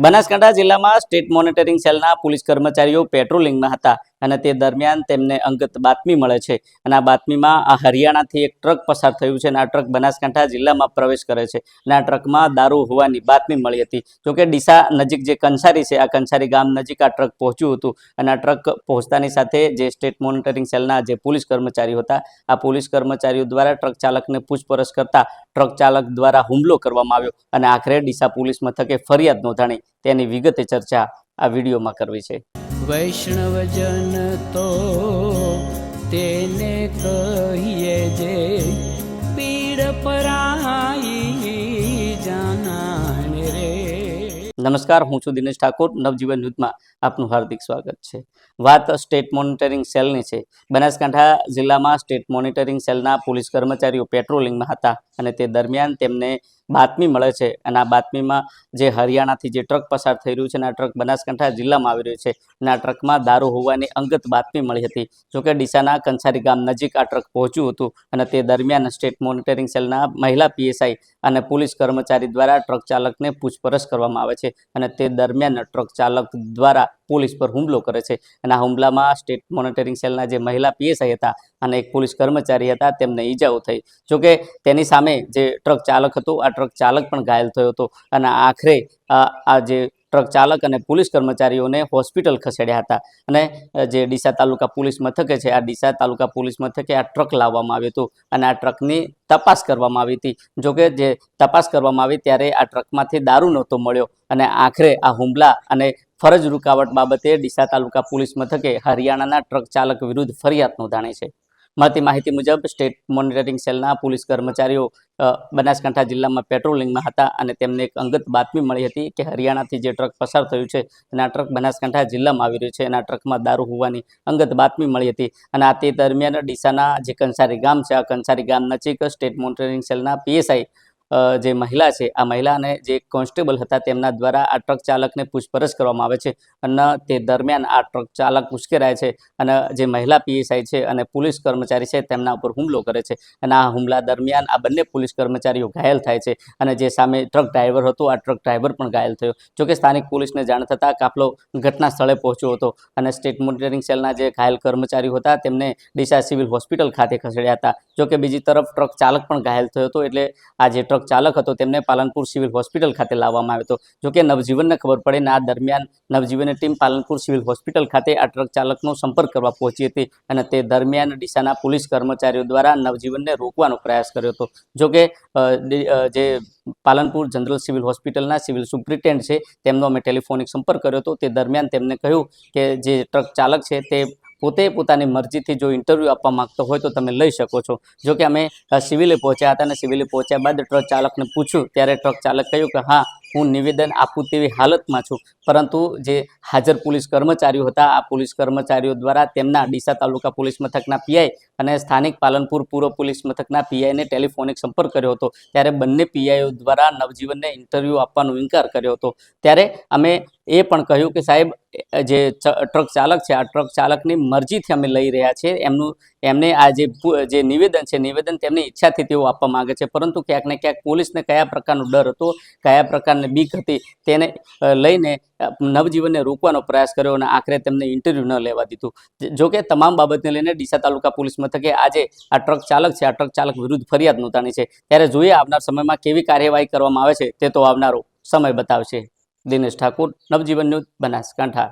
બનાસકાંઠા જિલ્લામાં state monitoring સેલના police કર્મચારીઓ પેટ્રોલિંગમાં હતા અને તે દરમિયાન તેમને અંગત બાતમી મળે છે અને આ બાતમીમાં આ હરિયાણાથી એક ટ્રક પસાર થયું છે અને આ ટ્રક બનાસકાંઠા જિલ્લામાં પ્રવેશ કરે છે અને આ ટ્રકમાં દારૂ હોવાની બાતમી મળી હતી. જોકે ડીસા નજીક જે કંસારી છે આ કંસારી ગામ નજીક આ ટ્રક પહોંચ્યું હતું અને આ ટ્રક પહોંચતાની સાથે જે સ્ટેટ મોનિટરિંગ સેલના જે પોલીસ કર્મચારીઓ હતા આ પોલીસ કર્મચારીઓ દ્વારા ટ્રક ચાલકને પૂછપરછ કરતા ટ્રક ચાલક દ્વારા હુમલો કરવામાં આવ્યો અને આખરે ડીસા પોલીસ મથકે ફરિયાદ નોંધાણી. તેની વિગતે ચર્ચા આ વિડીયોમાં કરવી છે. વૈષ્ણવજન તો તેને કહીએ જે પીડ પરાઈ જાનાને રે. નમસ્કાર, હું છું દિનેશ ઠાકોર. નવજીવન ન્યૂઝમાં આપનું હાર્દિક સ્વાગત છે. વાત સ્ટેટ મોનિટરિંગ સેલની છે. બનાસકાંઠા જિલ્લામાં સ્ટેટ મોનિટરિંગ સેલના પોલીસ કર્મચારીઓ પેટ્રોલિંગમાં હતા અને તે દરમિયાન તેમને બાતમી મળે છે અને આ બાતમીમાં જે હરિયાણાથી જે ટ્રક પસાર થઈ રહ્યું છે અને આ ટ્રક બનાસકાંઠા જિલ્લામાં આવી રહ્યું છે અને આ ટ્રકમાં દારૂ હોવાની અંગત બાતમી મળી હતી. જોકે ડીસાના કંસારી ગામ નજીક આ ટ્રક પહોંચ્યું હતું અને તે દરમિયાન સ્ટેટ મોનિટરિંગ સેલના મહિલા પીએસઆઈ અને પોલીસ કર્મચારી દ્વારા ટ્રક ચાલકને પૂછપરછ કરવામાં આવે છે અને તે દરમિયાન ટ્રક ચાલક દ્વારા પોલીસ પર હુમલો કરે છે અને આ હુમલામાં સ્ટેટ મોનિટરિંગ સેલના જે મહિલા પીએસઆઈ હતા અને એક પોલીસ કર્મચારી હતા તેમને ઈજાઓ થઈ. જોકે તેની સામે જે ટ્રક ચાલક હતો આ ટ્રક ચાલક પણ ઘાયલ થયો હતો અને આખરે આ જે ટ્રક ચાલક અને પોલીસ કર્મચારીઓને હોસ્પિટલ ખસેડ્યા હતા અને જે ડીસા તાલુકા પોલીસ મથકે છે આ ડીસા તાલુકા પોલીસ મથકે આ ટ્રક લાવવામાં આવ્યું હતું અને આ ટ્રકની તપાસ કરવામાં આવી હતી. જોકે જે તપાસ કરવામાં આવી ત્યારે આ ટ્રકમાંથી દારૂ નહોતો મળ્યો અને આખરે આ હુમલા અને ફરજ રૂકાવટ બાબતે ડીસા તાલુકા પોલીસ મથકે હરિયાણાના ટ્રક ચાલક વિરુદ્ધ ફરિયાદ નોંધાણી છે. મળતી માહિતી મુજબ સ્ટેટ મોનિટરિંગ સેલના પોલીસ કર્મચારીઓ બનાસકાંઠા જિલ્લામાં પેટ્રોલિંગમાં હતા અને તેમને એક અંગત બાતમી મળી હતી કે હરિયાણાથી જે ટ્રક પસાર થયું છે અને આ ટ્રક બનાસકાંઠા જિલ્લામાં આવી રહ્યું છે અને આ ટ્રકમાં દારૂ હોવાની અંગત બાતમી મળી હતી અને આ તે દરમિયાન ડીસાના જે કંસારી ગામ છે આ કંસારી ગામ નજીક સ્ટેટ મોનિટરિંગ સેલના પીએસઆઈ જે મહિલા છે આ મહિલા અને જે કોન્સ્ટેબલ હતા તેમના દ્વારા આ ટ્રક ચાલકને પૂછપરછ કરવામાં આવે છે અને તે દરમિયાન આ ટ્રક ચાલક ઉશ્કેરાય છે અને જે મહિલા પીએસઆઈ છે અને પોલીસ કર્મચારી છે તેમના ઉપર હુમલો કરે છે અને આ હુમલા દરમિયાન આ બંને પોલીસ કર્મચારીઓ ઘાયલ થાય છે અને જે સામે ટ્રક ડ્રાઈવર હતો આ ટ્રક ડ્રાઈવર પણ ઘાયલ થયો. જોકે સ્થાનિક પોલીસને જાણ થતાં કાફલો ઘટના સ્થળે પહોંચ્યો હતો અને સ્ટેટ મોનિટરિંગ સેલના જે ઘાયલ કર્મચારીઓ હતા તેમને ડીસા સિવિલ હોસ્પિટલ ખાતે ખસેડ્યા હતા. જોકે બીજી તરફ ટ્રક ચાલક પણ ઘાયલ થયો હતો એટલે આ જે ટ્રક ચાલક હતો તેમને પાલનપુર સિવિલ હોસ્પિટલ ખાતે લાવવામાં આવ્યો હતો. જોકે નવજીવનને ખબર પડે ને આ દરમિયાન નવજીવનની ટીમ પાલનપુર સિવિલ હોસ્પિટલ ખાતે આ ટ્રક ચાલકનો સંપર્ક કરવા પહોંચી હતી અને તે દરમિયાન ડીસાના પોલીસ કર્મચારીઓ દ્વારા નવજીવનને રોકવાનો પ્રયાસ કર્યો હતો. જોકે જે પાલનપુર જનરલ સિવિલ હોસ્પિટલના સિવિલ સુપ્રિન્ટેન્ડન્ટ છે તેમનો અમે ટેલિફોનિક સંપર્ક કર્યો હતો. તે દરમિયાન તેમને કહ્યું કે જે ટ્રક ચાલક છે તે પોતે પોતાની મરજીથી જો ઇન્ટરવ્યૂ આપવા માંગતો હોય તો તમે લઈ શકો છો. જોકે અમે સિવિલે પહોંચ્યા હતા અને સિવિલે પહોંચ્યા બાદ ટ્રક ચાલકને પૂછ્યું ત્યારે ટ્રક ચાલક કહ્યું કે હા, હું નિવેદન આપું તેવી હાલતમાં છું, પરંતુ જે હાજર પોલીસ કર્મચારીઓ હતા આ પોલીસ કર્મચારીઓ દ્વારા તેમના ડીસા તાલુકા પોલીસ મથકના પીઆઈ અને સ્થાનિક પાલનપુર પૂર્વ પોલીસ મથકના પીઆઈને ટેલિફોનિક સંપર્ક કર્યો હતો ત્યારે બંને પીઆઈઓ દ્વારા નવજીવનને ઇન્ટરવ્યૂ આપવાનો ઇનકાર કર્યો હતો. ત્યારે અમે એ પણ કહ્યું કે સાહેબ, જે ટ્રક ચાલક છે આ ટ્રક ચાલકની મરજીથી અમે લઈ રહ્યા છીએ, એમને આ જે નિવેદન છે નિવેદન તેમની ઈચ્છાથી તેઓ આપવા માંગે છે, પરંતુ ક્યાંક ને ક્યાંક પોલીસને કયા પ્રકારનો ડર હતો, કયા પ્રકારની બીક હતી તેને લઈને નવજીવનને રોકવાનો પ્રયાસ કર્યો અને આખરે તેમને ઇન્ટરવ્યૂ ન લેવા દીધું. જોકે તમામ બાબતને લઈને ડીસા તાલુકા પોલીસ મથકે આજે આ ટ્રક ચાલક છે આ ટ્રક ચાલક વિરુદ્ધ ફરિયાદ નોંધાણી છે. ત્યારે જોઈએ આવનાર સમયમાં કેવી કાર્યવાહી કરવામાં આવે છે તે તો આવનારો સમય બતાવશે. દિનેશ ઠાકોર, નવજીવન ન્યૂઝ, બનાસકાંઠા.